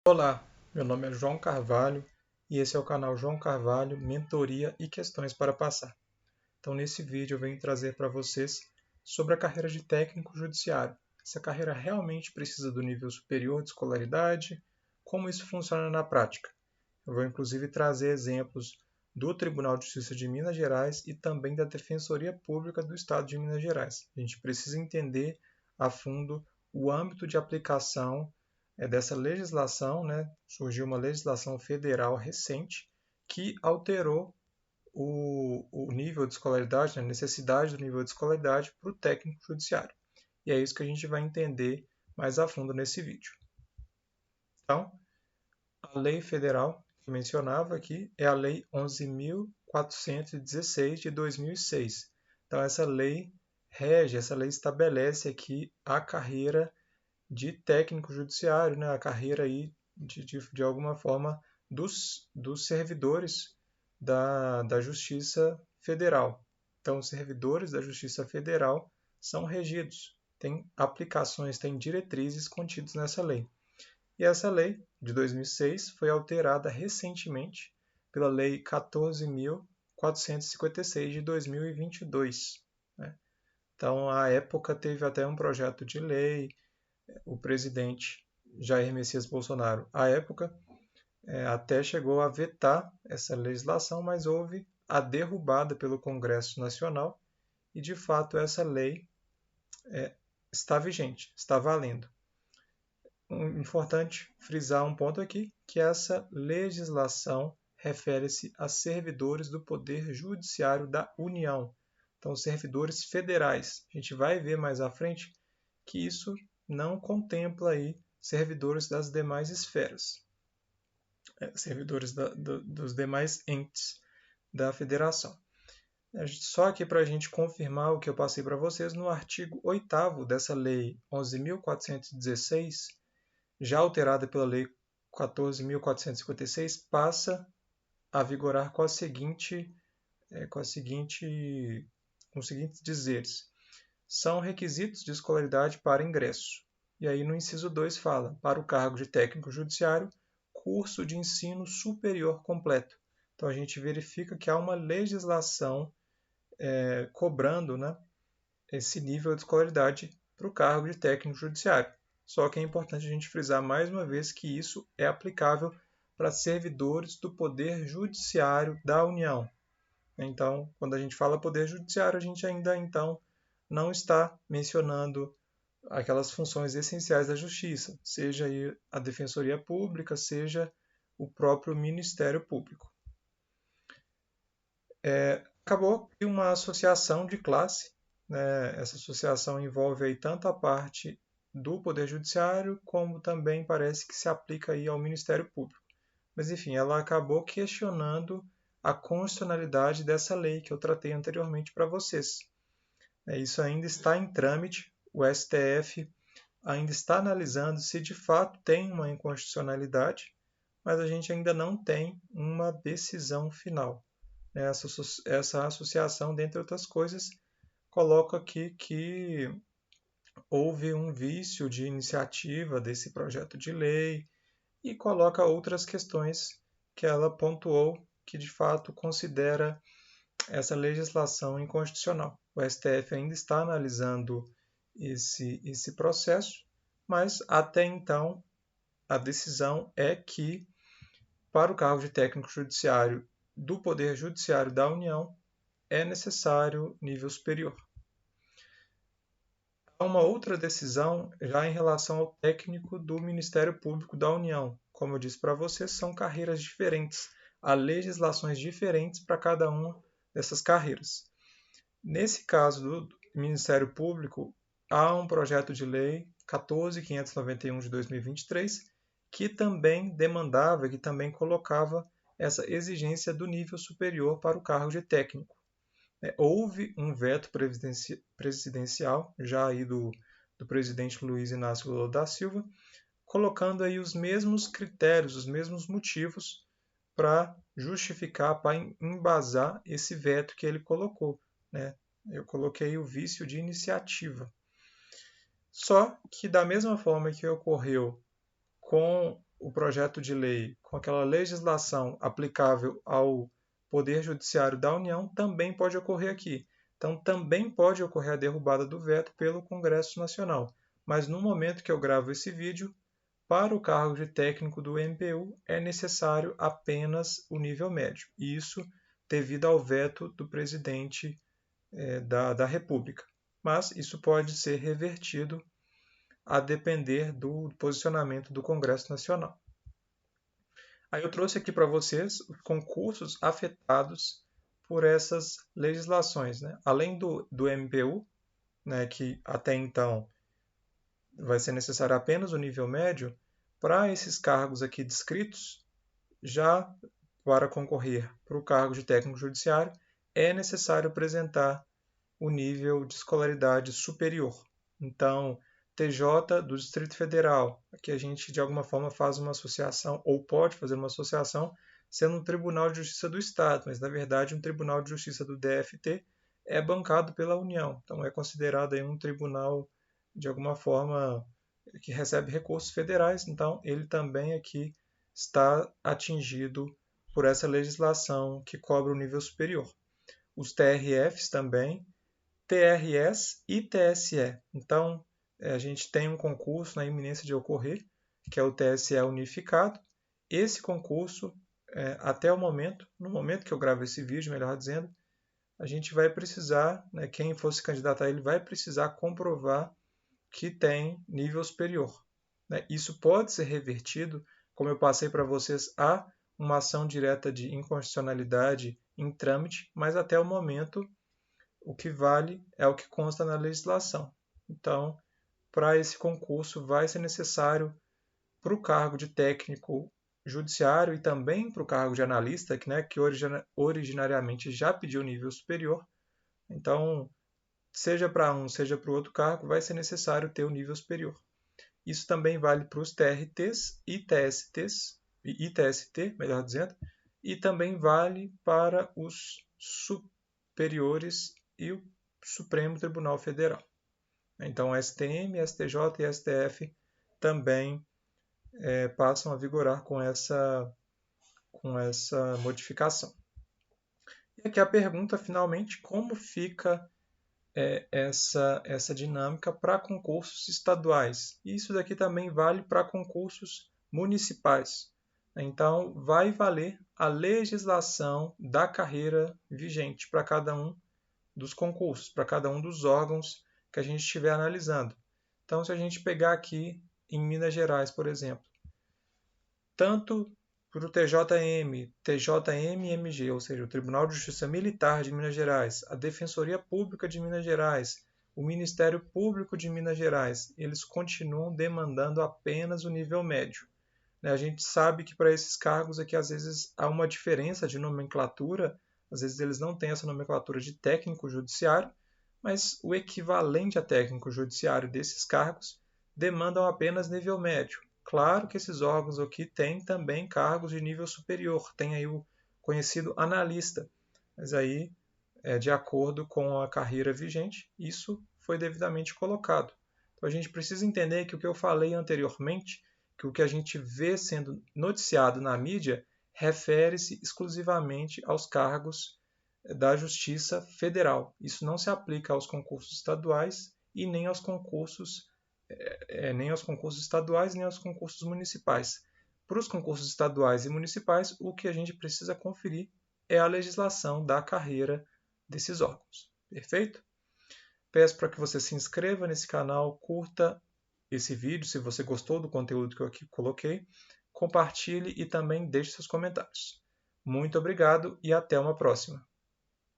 Olá, meu nome é João Carvalho e esse é o canal João Carvalho Mentoria e Questões para Passar. Então, nesse vídeo eu venho trazer para vocês sobre a carreira de técnico judiciário. Essa carreira realmente precisa do nível superior de escolaridade? Como isso funciona na prática? Eu vou inclusive trazer exemplos do Tribunal de Justiça de Minas Gerais e também da Defensoria Pública do Estado de Minas Gerais. A gente precisa entender a fundo o âmbito de aplicação dessa legislação, né? Surgiu uma legislação federal recente que alterou o nível de escolaridade, a necessidade do nível de escolaridade para o técnico judiciário. E é isso que a gente vai entender mais a fundo nesse vídeo. Então, a lei federal que mencionava aqui é a Lei 11.416 de 2006. Então, essa lei estabelece aqui a carreira de técnico judiciário, né? A carreira aí, de alguma forma, dos servidores da Justiça Federal. Então, os servidores da Justiça Federal são regidos, têm aplicações, têm diretrizes contidas nessa lei. E essa lei, de 2006, foi alterada recentemente pela Lei 14.456 de 2022. Né? Então, à época, teve até um projeto de lei, o presidente Jair Messias Bolsonaro, à época, até chegou a vetar essa legislação, mas houve a derrubada pelo Congresso Nacional e, de fato, essa lei está vigente, está valendo. Importante frisar um ponto aqui, que essa legislação refere-se a servidores do Poder Judiciário da União, então servidores federais. A gente vai ver mais à frente que isso não contempla aí servidores das demais esferas, servidores dos demais entes da federação. Só aqui para a gente confirmar o que eu passei para vocês, no artigo 8º dessa Lei 11.416, já alterada pela Lei 14.456, passa a vigorar com os seguintes dizeres. São requisitos de escolaridade para ingresso. E aí no inciso 2 fala, para o cargo de técnico judiciário, curso de ensino superior completo. Então a gente verifica que há uma legislação cobrando, né, esse nível de escolaridade para o cargo de técnico judiciário. Só que é importante a gente frisar mais uma vez que isso é aplicável para servidores do Poder Judiciário da União. Então, quando a gente fala Poder Judiciário, a gente ainda então não está mencionando aquelas funções essenciais da Justiça, seja aí a Defensoria Pública, seja o próprio Ministério Público. Acabou que uma associação de classe, né? Essa associação envolve aí tanto a parte do Poder Judiciário, como também parece que se aplica aí ao Ministério Público. Mas, enfim, ela acabou questionando a constitucionalidade dessa lei que eu tratei anteriormente para vocês. Isso ainda está em trâmite, o STF ainda está analisando se de fato tem uma inconstitucionalidade, mas a gente ainda não tem uma decisão final. Essa associação, dentre outras coisas, coloca aqui que houve um vício de iniciativa desse projeto de lei e coloca outras questões que ela pontuou que de fato considera essa legislação inconstitucional. O STF ainda está analisando esse processo, mas até então a decisão é que para o cargo de técnico judiciário do Poder Judiciário da União é necessário nível superior. Há uma outra decisão já em relação ao técnico do Ministério Público da União. Como eu disse para vocês, são carreiras diferentes, há legislações diferentes para cada uma dessas carreiras. Nesse caso do Ministério Público, há um projeto de lei 14.591 de 2023 que também demandava, que também colocava essa exigência do nível superior para o cargo de técnico. Houve um veto presidencial, já aí do presidente Luiz Inácio Lula da Silva, colocando aí os mesmos critérios, os mesmos motivos para justificar, para embasar esse veto que ele colocou. Né? Eu coloquei o vício de iniciativa. Só que da mesma forma que ocorreu com o projeto de lei com aquela legislação aplicável ao Poder Judiciário da União, também pode ocorrer aqui. Então, também pode ocorrer a derrubada do veto pelo Congresso Nacional. Mas no momento que eu gravo esse vídeo, para o cargo de técnico do MPU é necessário apenas o nível médio. E isso devido ao veto do presidente da República. Mas isso pode ser revertido a depender do posicionamento do Congresso Nacional. Aí eu trouxe aqui para vocês os concursos afetados por essas legislações, né? Além do MPU, né, que até então vai ser necessário apenas o nível médio, para esses cargos aqui descritos, já para concorrer para o cargo de técnico judiciário, é necessário apresentar o nível de escolaridade superior. Então, TJ do Distrito Federal, aqui a gente de alguma forma faz uma associação, ou pode fazer uma associação, sendo um Tribunal de Justiça do Estado, mas na verdade um Tribunal de Justiça do DFT é bancado pela União, então é considerado aí um tribunal de alguma forma que recebe recursos federais, então ele também aqui está atingido por essa legislação que cobra o nível superior. Os TRFs também, TRS e TSE. Então, a gente tem um concurso na iminência de ocorrer, que é o TSE unificado. Esse concurso, até o momento, no momento que eu gravo esse vídeo, melhor dizendo, a gente vai precisar, né, quem for se candidatar a ele vai precisar comprovar que tem nível superior. Né? Isso pode ser revertido, como eu passei para vocês, a uma ação direta de inconstitucionalidade em trâmite, mas até o momento o que vale é o que consta na legislação. Então, para esse concurso vai ser necessário, para o cargo de técnico judiciário e também para o cargo de analista, que originariamente já pediu nível superior, então, seja para um, seja para o outro cargo, vai ser necessário ter o nível superior. Isso também vale para os TRTs e TSTs, e TST, melhor dizendo, e também vale para os superiores e o Supremo Tribunal Federal. Então, STM, STJ e STF também passam a vigorar com essa modificação. E aqui a pergunta, finalmente, como fica essa dinâmica para concursos estaduais? E isso daqui também vale para concursos municipais. Então, vai valer a legislação da carreira vigente para cada um dos concursos, para cada um dos órgãos que a gente estiver analisando. Então, se a gente pegar aqui em Minas Gerais, por exemplo, tanto para o TJM, TJM e MG, ou seja, o Tribunal de Justiça Militar de Minas Gerais, a Defensoria Pública de Minas Gerais, o Ministério Público de Minas Gerais, eles continuam demandando apenas o nível médio. A gente sabe que para esses cargos aqui, às vezes, há uma diferença de nomenclatura, às vezes eles não têm essa nomenclatura de técnico judiciário, mas o equivalente a técnico judiciário desses cargos demandam apenas nível médio. Claro que esses órgãos aqui têm também cargos de nível superior, tem aí o conhecido analista, mas aí, de acordo com a carreira vigente, isso foi devidamente colocado. Então a gente precisa entender que o que eu falei anteriormente, que o que a gente vê sendo noticiado na mídia refere-se exclusivamente aos cargos da Justiça Federal. Isso não se aplica aos concursos estaduais e nem aos concursos estaduais nem aos concursos municipais. Para os concursos estaduais e municipais, o que a gente precisa conferir é a legislação da carreira desses órgãos. Perfeito? Peço para que você se inscreva nesse canal, curta esse vídeo se você gostou do conteúdo que eu aqui coloquei, compartilhe e também deixe seus comentários. Muito obrigado e até uma próxima.